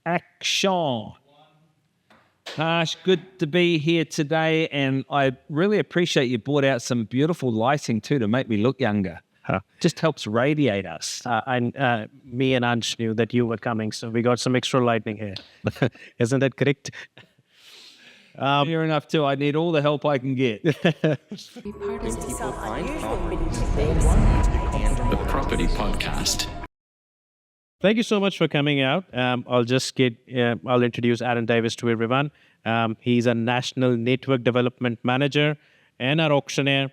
Action. Harsh, good to be here today, and I really appreciate you brought out some beautiful lighting too to make me look younger. Just helps radiate us. Me and Ansh knew that you were coming, so we got some extra lighting here. Isn't that correct? Fair enough too. I need all the help I can get. The Property Podcast. Thank you so much for coming out. I'll introduce Aaron Davis to everyone. He's a National Network Development Manager and our auctioneer.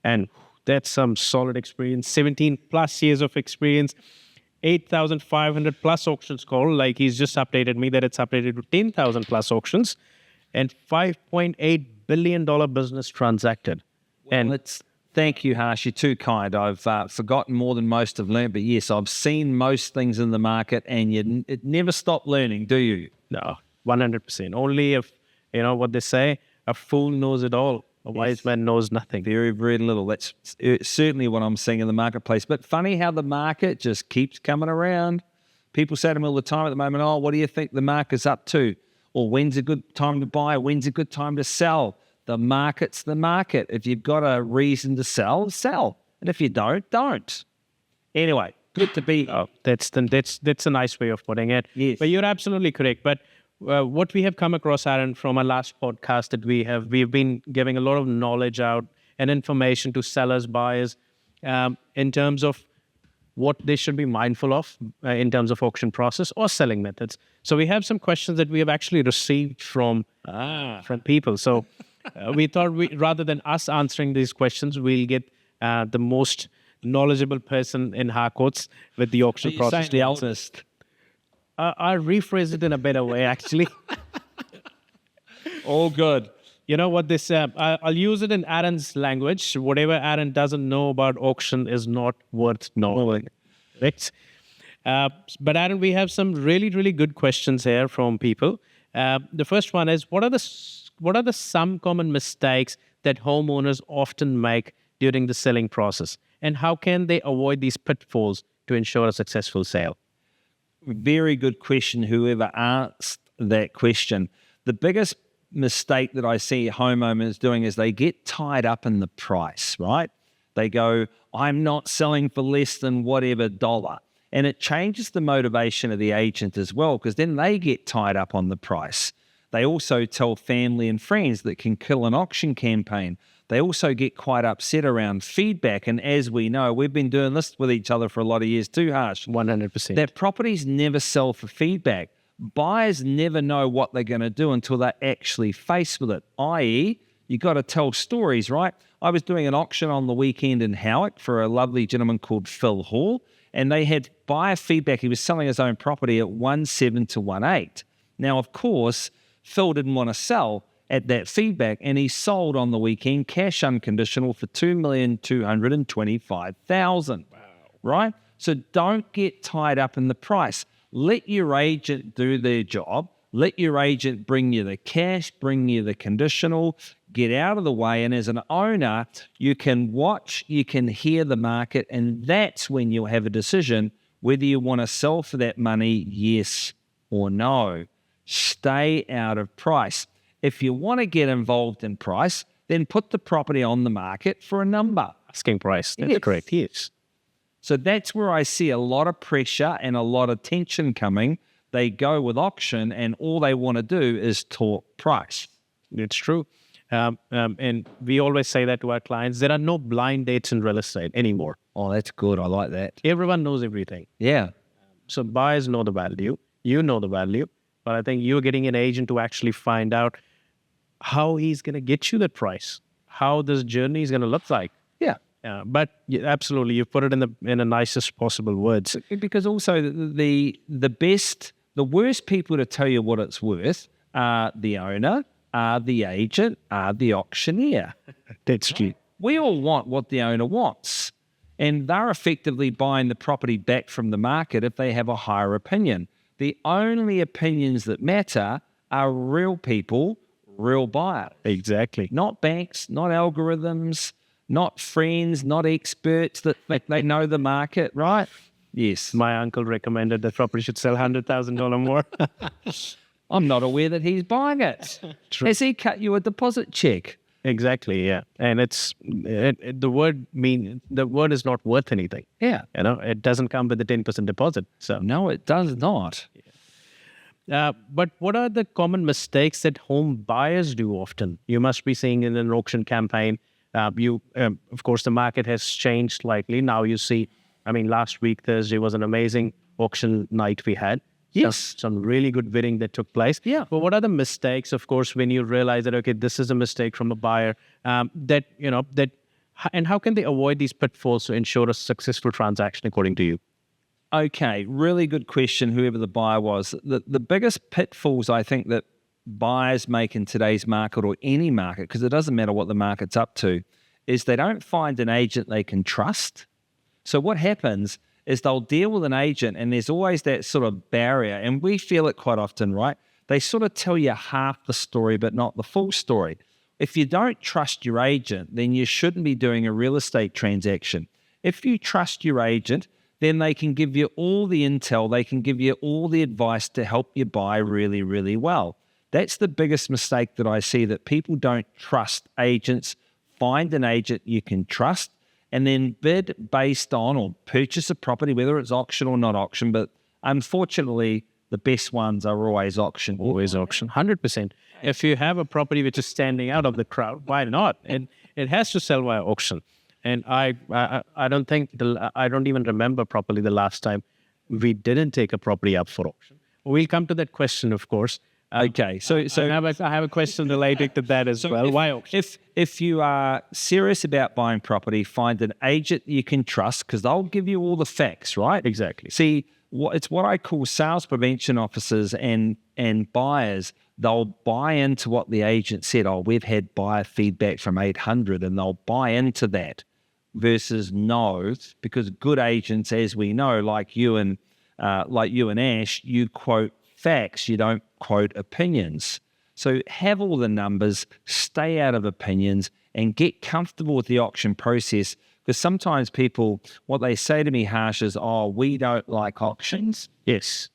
And that's some solid experience, 17 plus years of experience, 8,500 plus auctions called. Like he's just updated me that it's updated to 10,000 plus auctions and $5.8 billion business transacted. Well, thank you, Harsh. You're too kind. I've forgotten more than most have learned, but yes, I've seen most things in the market, and it never stop learning, do you? No, 100%. Only if, what they say, a fool knows it all. A wise man knows nothing. Very, very little. That's certainly what I'm seeing in the marketplace. But funny how the market just keeps coming around. People say to me all the time at the moment, oh, what do you think the market's up to? Or when's a good time to buy? When's a good time to sell? The market's the market. If you've got a reason to sell, sell. And if you don't. Anyway, good to be. Oh, that's a nice way of putting it. Yes. But you're absolutely correct. But what we have come across, Aaron, from our last podcast that we've been giving a lot of knowledge out and information to sellers, buyers, in terms of what they should be mindful of in terms of auction process or selling methods. So we have some questions that we have actually received from people. So we thought rather than us answering these questions, we'll get the most knowledgeable person in Harcourts with the auction process. The eldest. I'll rephrase it in a better way, actually. All good. You know what this? I'll use it in Aaron's language. Whatever Aaron doesn't know about auction is not worth knowing. Right? But Aaron, we have some really, really good questions here from people. The first one is, what are the some common mistakes that homeowners often make during the selling process, and how can they avoid these pitfalls to ensure a successful sale? Very good question, whoever asked that question. The biggest mistake that I see homeowners doing is they get tied up in the price, right? They go, I'm not selling for less than whatever dollar. And it changes the motivation of the agent as well, because then they get tied up on the price. They also tell family and friends that can kill an auction campaign. They also get quite upset around feedback. And as we know, we've been doing this with each other for a lot of years too, Harsh. 100%. That properties never sell for feedback. Buyers never know what they're going to do until they're actually faced with it, i.e., you got to tell stories, right? I was doing an auction on the weekend in Howick for a lovely gentleman called Phil Hall, and they had buyer feedback. He was selling his own property at 1.7 to 1.8. Now, of course, Phil didn't want to sell at that feedback, and he sold on the weekend cash unconditional for $2,225,000. Wow. Right? So don't get tied up in the price. Let your agent do their job. Let your agent bring you the cash, bring you the conditional, get out of the way. And as an owner, you can watch, you can hear the market, and that's when you'll have a decision whether you want to sell for that money, yes or no. Stay out of price. If you want to get involved in price, then put the property on the market for a number. Asking price. That's correct. Yes. So that's where I see a lot of pressure and a lot of tension coming. They go with auction, and all they want to do is talk price. It's true. And we always say that to our clients. There are no blind dates in real estate anymore. Oh, that's good. I like that. Everyone knows everything. Yeah. So buyers know the value. You know the value. But I think you're getting an agent to actually find out how he's going to get you that price, how this journey is going to look like. Yeah. But absolutely, you put it in the nicest possible words. Because also the worst people to tell you what it's worth are the owner, are the agent, are the auctioneer. That's true. We all want what the owner wants, and they're effectively buying the property back from the market if they have a higher opinion. The only opinions that matter are real people, real buyers. Exactly. Not banks, not algorithms, not friends, not experts that they know the market, right? Yes. My uncle recommended that property should sell $100,000 more. I'm not aware that he's buying it. Has he cut you a deposit check? Exactly, yeah. And the word is not worth anything. Yeah. It doesn't come with the 10% deposit. So No, it does not. but what are the common mistakes that home buyers do often? You must be seeing in an auction campaign. Of course, the market has changed slightly. Now you see, last week, Thursday, was an amazing auction night we had. Yes. Some really good bidding that took place. Yeah. But what are the mistakes, of course, when you realize that, okay, this is a mistake from a buyer, and how can they avoid these pitfalls to ensure a successful transaction, according to you? Okay, really good question, whoever the buyer was. The biggest pitfalls I think that buyers make in today's market, or any market, because it doesn't matter what the market's up to, is they don't find an agent they can trust. So what happens is they'll deal with an agent, and there's always that sort of barrier, and we feel it quite often, right? They sort of tell you half the story, but not the full story. If you don't trust your agent, then you shouldn't be doing a real estate transaction. If you trust your agent, then they can give you all the intel, they can give you all the advice to help you buy really, really well. That's the biggest mistake that I see, that people don't trust agents. Find an agent you can trust, and then bid based on, or purchase a property, whether it's auction or not auction. But unfortunately, the best ones are always auction. Always auction, 100%. If you have a property which is standing out of the crowd, why not? And it has to sell via auction. And I don't even remember properly the last time we didn't take a property up for auction. We'll come to that question, of course. Okay, so I have a question related to that as well. Why auction? If you are serious about buying property, find an agent you can trust, because they'll give you all the facts, right? Exactly. See, it's what I call sales prevention officers and buyers. They'll buy into what the agent said. Oh, we've had buyer feedback from 800, and they'll buy into that, versus no, because good agents, as we know, like you and Ash, you quote facts, you don't quote opinions. So have all the numbers, stay out of opinions, and get comfortable with the auction process. Because sometimes people, what they say to me, Harsh, is, oh, we don't like auctions. Yes.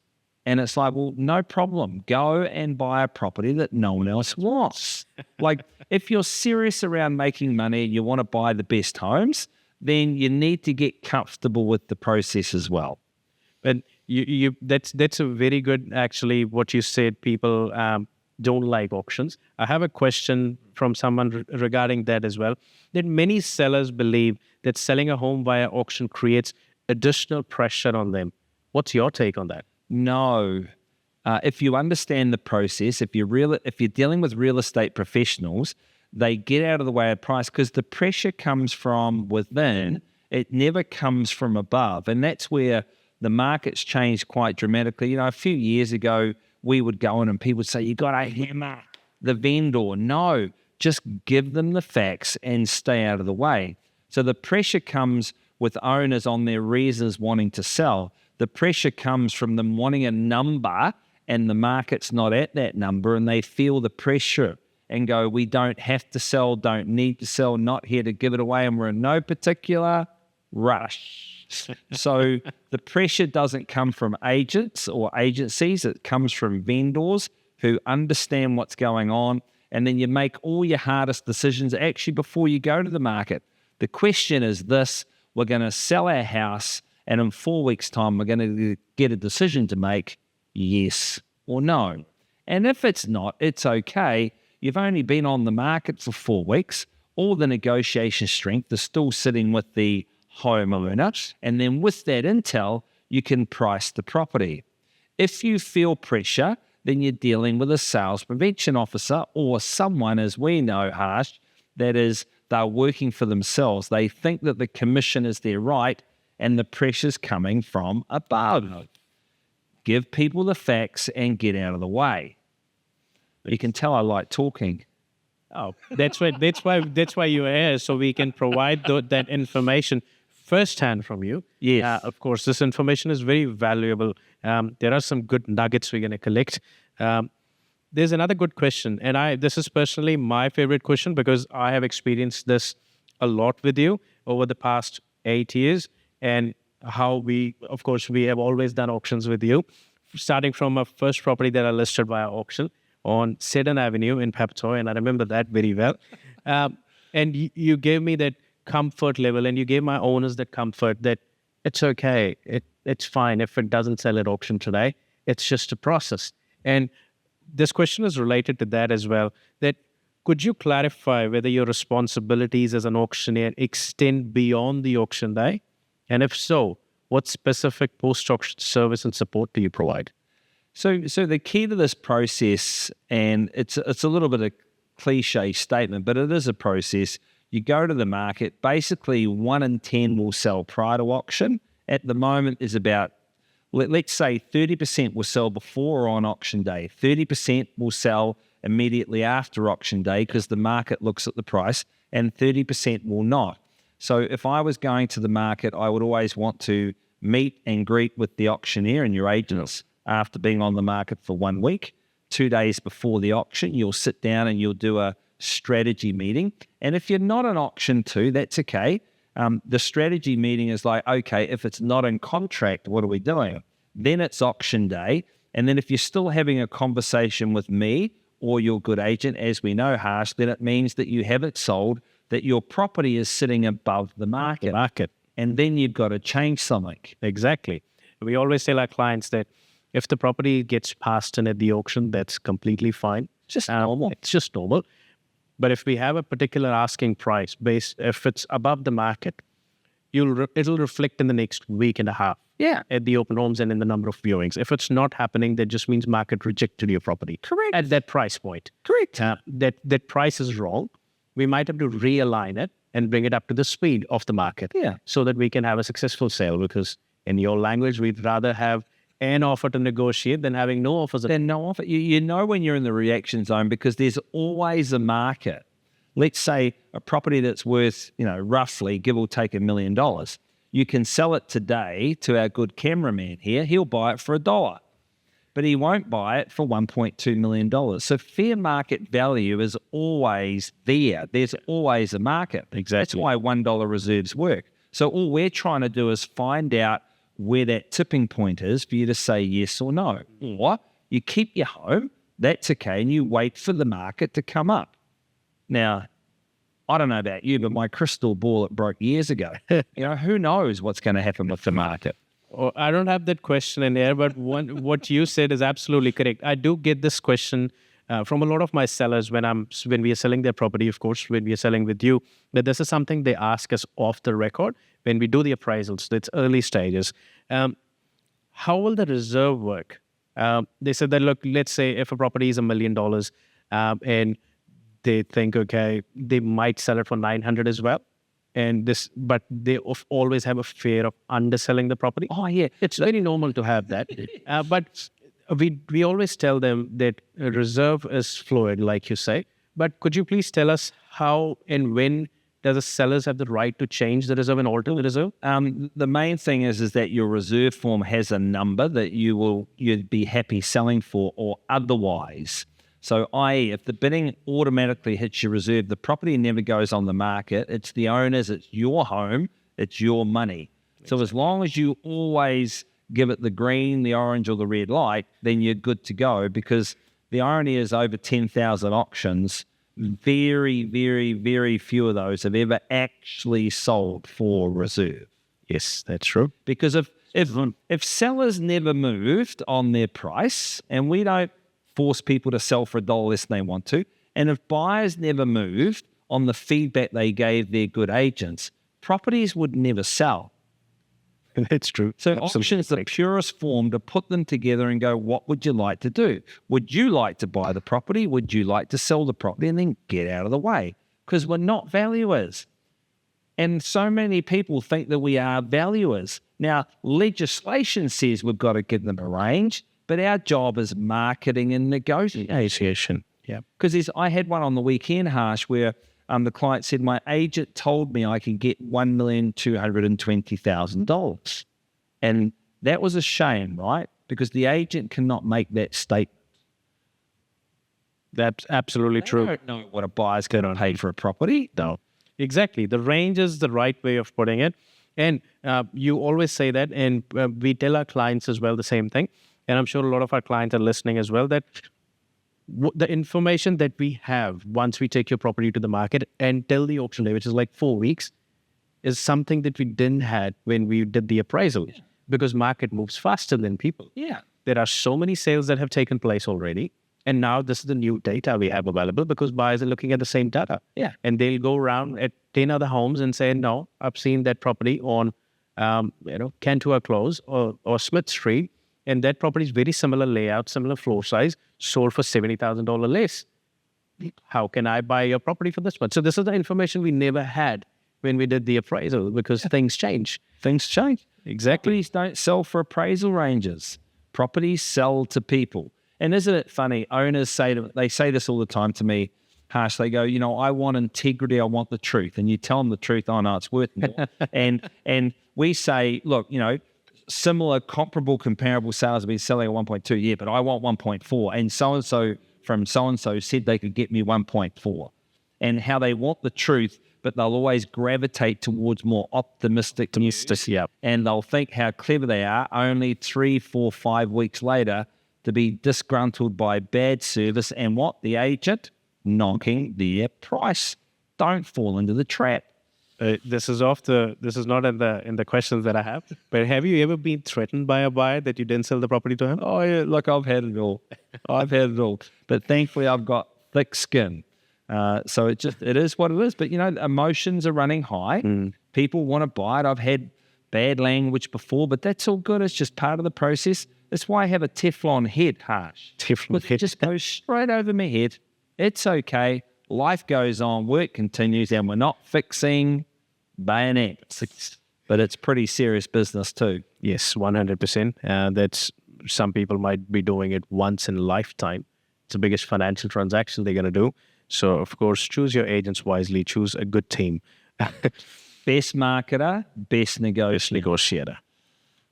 And it's like, well, no problem. Go and buy a property that no one else wants. Like, if you're serious around making money and you want to buy the best homes, then you need to get comfortable with the process as well. And that's a very good, actually, what you said. People don't like auctions. I have a question from someone regarding that as well. That many sellers believe that selling a home via auction creates additional pressure on them. What's your take on that? No. If you understand the process, if you're dealing with real estate professionals, they get out of the way of price, because the pressure comes from within. It never comes from above. And that's where the market's changed quite dramatically. A few years ago, we would go in and people would say, you got to hammer the vendor. No, just give them the facts and stay out of the way. So the pressure comes with owners on their reasons wanting to sell. The pressure comes from them wanting a number, and the market's not at that number, and they feel the pressure and go, we don't have to sell, don't need to sell, not here to give it away, and we're in no particular rush. So the pressure doesn't come from agents or agencies. It comes from vendors who understand what's going on, and then you make all your hardest decisions actually before you go to the market. The question is this: we're going to sell our house, and in 4 weeks' time, we're going to get a decision to make, yes or no. And if it's not, it's okay. You've only been on the market for 4 weeks. All the negotiation strength is still sitting with the homeowner. And then with that intel, you can price the property. If you feel pressure, then you're dealing with a sales prevention officer, or someone, as we know, Harsh, that is, they're working for themselves. They think that the commission is their right, and the pressure's coming from above. Give people the facts and get out of the way. You can tell I like talking. Oh, that's why you're here, so we can provide that information firsthand from you. Yes. Of course, this information is very valuable. There are some good nuggets we're going to collect. There's another good question, and this is personally my favorite question, because I have experienced this a lot with you over the past 8 years. And how we, of course, we have always done auctions with you, starting from a first property that I listed via auction on Seddon Avenue in Peptoy, and I remember that very well. And you gave me that comfort level, and you gave my owners that comfort that it's okay, it's fine if it doesn't sell at auction today. It's just a process. And this question is related to that as well, that could you clarify whether your responsibilities as an auctioneer extend beyond the auction day? And if so, what specific post-auction service and support do you provide? So the key to this process, and it's a little bit of cliche statement, but it is a process. You go to the market, basically 1 in 10 will sell prior to auction. At the moment is about, let's say 30% will sell before or on auction day. 30% will sell immediately after auction day because the market looks at the price, and 30% will not. So if I was going to the market, I would always want to meet and greet with the auctioneer and your agents after being on the market for 1 week. 2 days before the auction, you'll sit down and you'll do a strategy meeting. And if you're not an auction too, that's okay. The strategy meeting is like, okay, if it's not in contract, what are we doing? Then it's auction day. And then if you're still having a conversation with me or your good agent, as we know, Harsh, then it means that you have it sold, that your property is sitting above the market. And then you've got to change something. Exactly. We always tell our clients that if the property gets passed in at the auction, that's completely fine. Just normal. It's just normal. But if we have a particular asking price if it's above the market, it'll reflect in the next week and a half. Yeah. At the open homes and in the number of viewings. If it's not happening, that just means market rejected your property. Correct. At that price point. Correct. That price is wrong. We might have to realign it and bring it up to the speed of the market. Yeah. So that we can have a successful sale, because in your language, we'd rather have an offer to negotiate than having no offers. Then no offer. You know when you're in the reaction zone, because there's always a market. Let's say a property that's worth, roughly, give or take $1 million. You can sell it today to our good cameraman here. He'll buy it for $1, but he won't buy it for $1.2 million. So fair market value is always there. There's always a market. Exactly. That's why $1 reserves work. So all we're trying to do is find out where that tipping point is for you to say yes or no. Or you keep your home, that's okay, and you wait for the market to come up. Now, I don't know about you, but my crystal ball, it broke years ago. Who knows what's going to happen with the market? Oh, I don't have that question in there, but what you said is absolutely correct. I do get this question from a lot of my sellers when we are selling their property, of course, when we are selling with you, that this is something they ask us off the record when we do the appraisals. So it's early stages. How will the reserve work? They said that, look, let's say if a property is $1 million and they think, okay, they might sell it for 900 as well. But they always have a fear of underselling the property. Oh, yeah. It's very normal to have that. But we always tell them that a reserve is fluid, like you say. But could you please tell us how and when does the sellers have the right to change the reserve and alter the reserve? The main thing is that your reserve form has a number that you'd be happy selling for, or otherwise. So, i.e., if the bidding automatically hits your reserve, the property never goes on the market. It's the owner's, it's your home, it's your money. Exactly. So as long as you always give it the green, the orange, or the red light, then you're good to go, because the irony is over 10,000 auctions, very, very, very few of those have ever actually sold for reserve. Yes, that's true. Because if sellers never moved on their price, and we don't force people to sell for $1 less than they want to, and if buyers never moved on the feedback they gave their good agents, properties would never sell. That's true. So auction is the purest form to put them together and go, what would you like to do? Would you like to buy the property? Would you like to sell the property? And then get out of the way, because we're not valuers. And so many people think that we are valuers. Now, legislation says we've got to give them a range, but our job is marketing and negotiation. Yeah. Because I had one on the weekend, Harsh, where the client said, my agent told me I could get $1,220,000. And that was a shame, right? Because the agent cannot make that statement. That's absolutely true. They don't know what a buyer's going to pay for a property. No. Exactly. The range is the right way of putting it. And you always say that, and we tell our clients as well the same thing. And I'm sure a lot of our clients are listening as well, that the information that we have once we take your property to the market until the auction day, which is like 4 weeks, is something that we didn't had when we did the appraisal, because market moves faster than people. Yeah. There are so many sales that have taken place already. And now this is the new data we have available because buyers are looking at the same data. Yeah. And they'll go around at 10 other homes and say, no, I've seen that property on, Cantua Close or Smith Street. And that property is very similar layout, similar floor size, sold for $70,000 less. How can I buy your property for this much? So this is the information we never had when we did the appraisal, because things change. Things change. Exactly. Properties don't sell for appraisal ranges. Properties sell to people. And isn't it funny? Owners they say this all the time to me, Harsh. They go, I want integrity. I want the truth. And you tell them the truth. Oh, no, it's worth more. and we say, look, similar, comparable sales have been selling at 1.2 a year, but I want 1.4. And so-and-so from so-and-so said they could get me 1.4. And how they want the truth, but they'll always gravitate towards more optimistic news. Yeah. And they'll think how clever they are only 3, 4, 5 weeks later to be disgruntled by bad service and what? The agent knocking their price. Don't fall into the trap. This is not in the questions that I have, but have you ever been threatened by a buyer that you didn't sell the property to him? Oh, yeah, look, I've had it all. But thankfully I've got thick skin. So it is what it is. But, emotions are running high. People want to buy it. I've had bad language before, but that's all good. It's just part of the process. That's why I have a Teflon head, Harsh. Teflon head. It just goes straight over my head. It's okay. Life goes on. Work continues. And we're not fixing bayonets. But it's pretty serious business too. Yes, 100%. That's some people might be doing it once in a lifetime. It's the biggest financial transaction they're going to do. So, of course, choose your agents wisely. Choose a good team. Best marketer, best negotiator.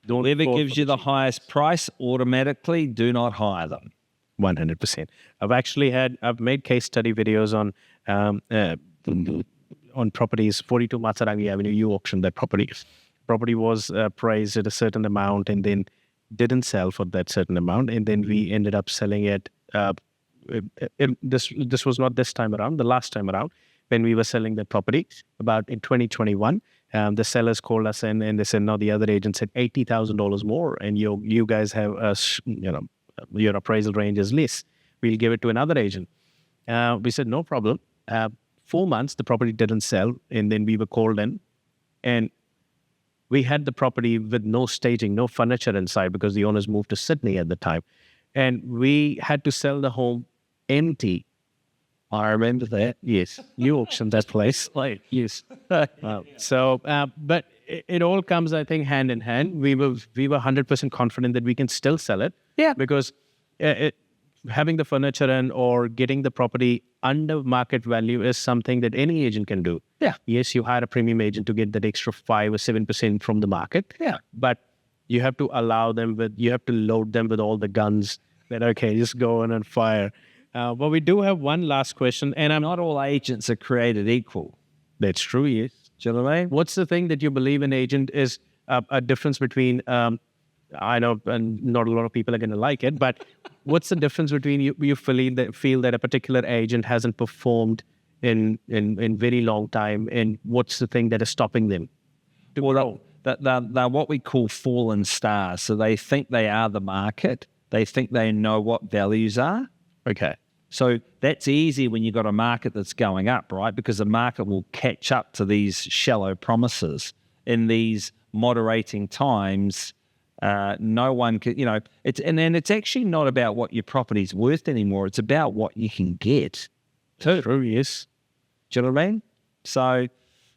Whoever gives you the highest price, automatically do not hire them. 100%. I've made case study videos on properties. 42 Matsarangi Avenue, you auctioned that property. Property was priced at a certain amount and then didn't sell for that certain amount. And then we ended up selling it. This was not this time around, the last time around, when we were selling that property about in 2021. The sellers called us in and they said, no, the other agent said $80,000 more. And you guys have, your appraisal range is less. We'll give it to another agent. We said, no problem. 4 months, the property didn't sell. And then we were called in and we had the property with no staging, no furniture inside because the owners moved to Sydney at the time. And we had to sell the home empty. I remember that. Yes, you auctioned that place. Yes. But it all comes, I think, hand in hand. We were 100% confident that we can still sell it. Yeah. Because having the furniture in or getting the property under market value is something that any agent can do. Yeah. Yes, you hire a premium agent to get that extra 5 or 7% from the market. Yeah. But you have to you have to load them with all the guns that, okay, just go in and fire. But we do have one last question, and Not all agents are created equal. That's true, yes. Do you know what I mean? What's the thing that you believe an agent is a difference between, I know and not a lot of people are going to like it, but what's the difference between you feel that a particular agent hasn't performed in very long time, and what's the thing that is stopping them? They're what we call fallen stars. So they think they are the market. They think they know what values are. Okay. So that's easy when you've got a market that's going up, right? Because the market will catch up to these shallow promises in these moderating times. No one can, it's actually not about what your property's worth anymore. It's about what you can get. True, yes. Do you know what I mean? So,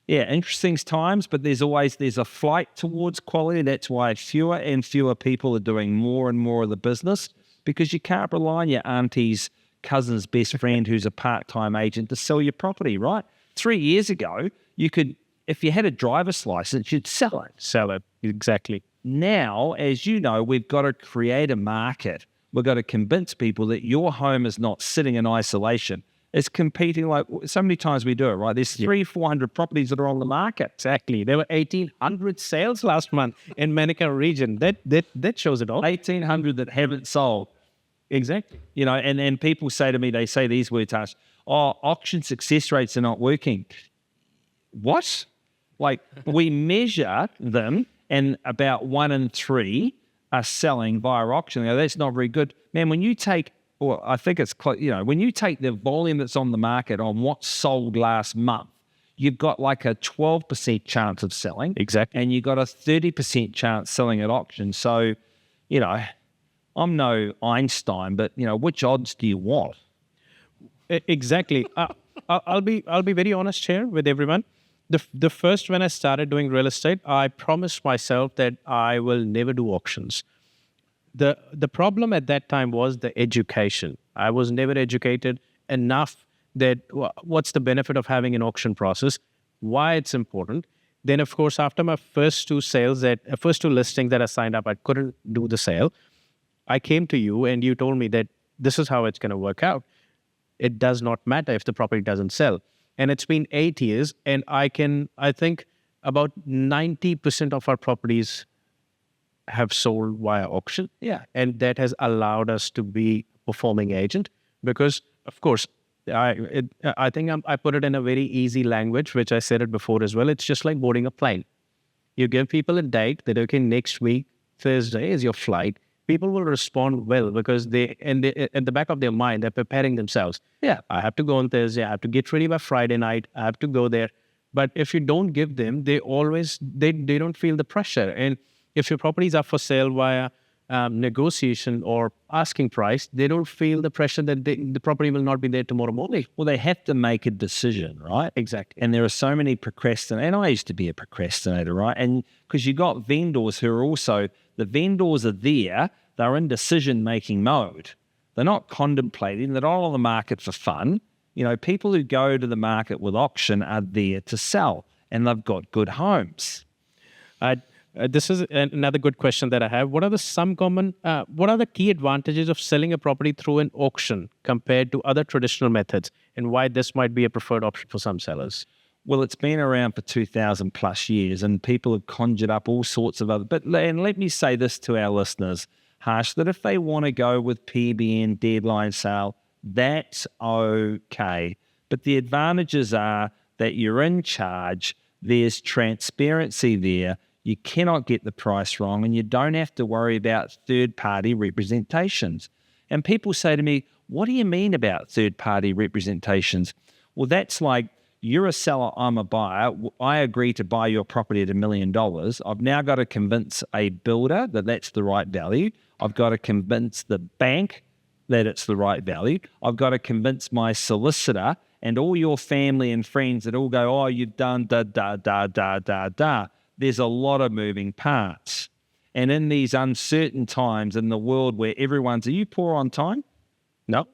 yeah, interesting times, but there's a flight towards quality. That's why fewer and fewer people are doing more and more of the business, because you can't rely on your auntie's cousin's best friend who's a part-time agent to sell your property, right? 3 years ago, you could, if you had a driver's license, you'd sell it. Sell it, exactly. Now, as you know, we've got to create a market. We've got to convince people that your home is not sitting in isolation. is competing like so many times we do it, right? There's 400 properties that are on the market. Exactly. There were 1,800 sales last month in Manica region. That shows it all. 1,800 that haven't sold. Exactly. You know, and people say to me, they say these words, Harsh, auction success rates are not working. What? Like, we measure them, and about 1 in 3 are selling via auction. Now, that's not very good. Man, when you take, or I think it's, when you take the volume that's on the market on what sold last month, you've got like a 12% chance of selling. Exactly. And you've got a 30% chance selling at auction. So, I'm no Einstein, but, which odds do you want? Exactly. I'll be very honest here with everyone. The first, when I started doing real estate, I promised myself that I will never do auctions. The problem at that time was the education. I was never educated enough that what's the benefit of having an auction process, why it's important. Then, of course, after my first two listings that I signed up, I couldn't do the sale. I came to you and you told me that this is how it's going to work out. It does not matter if the property doesn't sell. And it's been 8 years, and I think about 90% of our properties have sold via auction. Yeah. And that has allowed us to be a performing agent because, of course, I think I put it in a very easy language, which I said it before as well. It's just like boarding a plane. You give people a date that, okay, next week, Thursday is your flight. People will respond well because at the back of their mind, they're preparing themselves. Yeah, I have to go on Thursday. I have to get ready by Friday night. I have to go there. But if you don't give them, they don't feel the pressure. And if your properties are for sale via negotiation or asking price, they don't feel the pressure that the property will not be there tomorrow morning. Well, they have to make a decision, right? Exactly. And there are so many procrastinators, and I used to be a procrastinator, right? And because you got vendors who are also, the vendors are there, they're in decision-making mode. They're not contemplating, they're not on the market for fun. People who go to the market with auction are there to sell, and they've got good homes. This is another good question that I have. What are the key advantages of selling a property through an auction compared to other traditional methods, and why this might be a preferred option for some sellers? Well, it's been around for 2,000 plus years, and people have conjured up all sorts of other. And let me say this to our listeners, Harsh, that if they want to go with PBN deadline sale, that's okay. But the advantages are that you're in charge, there's transparency there, you cannot get the price wrong, and you don't have to worry about third-party representations. And people say to me, what do you mean about third-party representations? Well, that's like, you're a seller, I'm a buyer. I agree to buy your property at $1 million. I've now got to convince a builder that that's the right value. I've got to convince the bank that it's the right value. I've got to convince my solicitor and all your family and friends that all go, oh, you've done da, da, da, da, da, da. There's a lot of moving parts. And in these uncertain times in the world where everyone's, are you poor on time? No,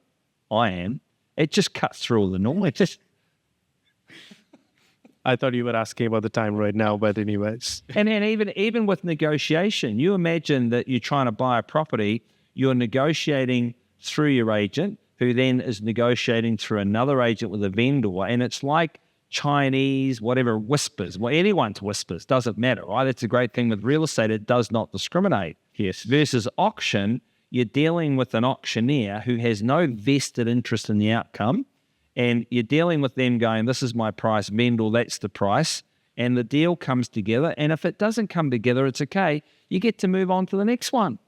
I am. It just cuts through all the noise. I thought you were asking about the time right now, but anyways. And then even with negotiation, you imagine that you're trying to buy a property, you're negotiating through your agent, who then is negotiating through another agent with a vendor, and it's like Chinese, whatever, whispers. Well, anyone's whispers, doesn't matter, right? That's a great thing with real estate. It does not discriminate. Yes. Versus auction, you're dealing with an auctioneer who has no vested interest in the outcome, and you're dealing with them going, this is my price, vendor, that's the price, and the deal comes together. And if it doesn't come together, it's okay. You get to move on to the next one.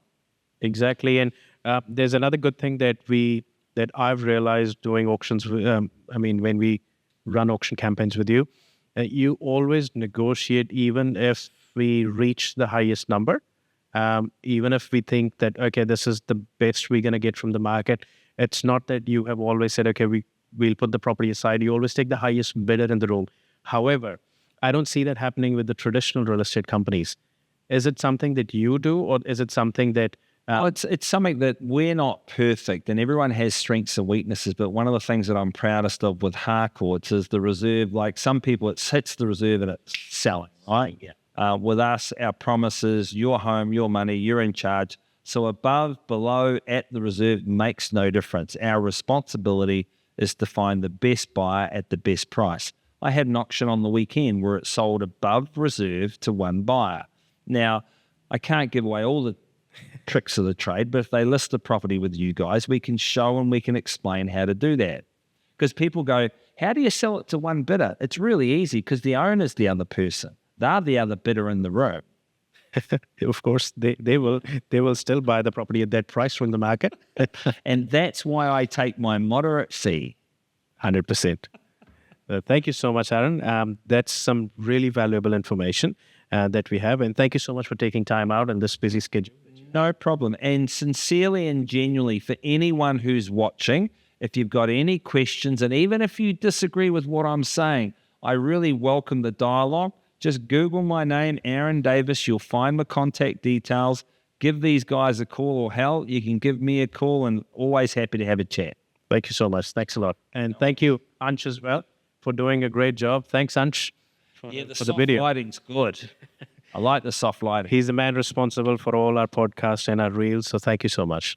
Exactly. And there's another good thing that I've realized doing auctions. When we run auction campaigns with you, you always negotiate even if we reach the highest number. Even if we think that, okay, this is the best we're going to get from the market. It's not that you have always said, okay, we'll put the property aside. You always take the highest bidder in the room. However, I don't see that happening with the traditional real estate companies. Is it something that you do, or is it something that... It's something that we're not perfect, and everyone has strengths and weaknesses, but one of the things that I'm proudest of with Harcourts is the reserve. Like some people, it hits the reserve and it's selling, right? Yeah. With us, our promise is your home, your money, you're in charge. So above, below, at the reserve makes no difference. Our responsibility is to find the best buyer at the best price. I had an auction on the weekend where it sold above reserve to one buyer. Now, I can't give away all the tricks of the trade, but if they list the property with you guys, we can show and we can explain how to do that. Because people go, how do you sell it to one bidder? It's really easy because the owner's the other person. They're the other bidder in the room. Of course, they will still buy the property at that price from the market. And that's why I take my moderate fee. 100%. Thank you so much, Aaron. That's some really valuable information that we have. And thank you so much for taking time out in this busy schedule. No problem. And sincerely and genuinely, for anyone who's watching, if you've got any questions, and even if you disagree with what I'm saying, I really welcome the dialogue. Just Google my name, Aaron Davis. You'll find the contact details. Give these guys a call, or hell, you can give me a call, and always happy to have a chat. Thank you so much. Thanks a lot. And thank you, Ansh, as well, for doing a great job. Thanks, Ansh, for the video. Lighting's good. I like the soft lighting. He's the man responsible for all our podcasts and our reels, so thank you so much.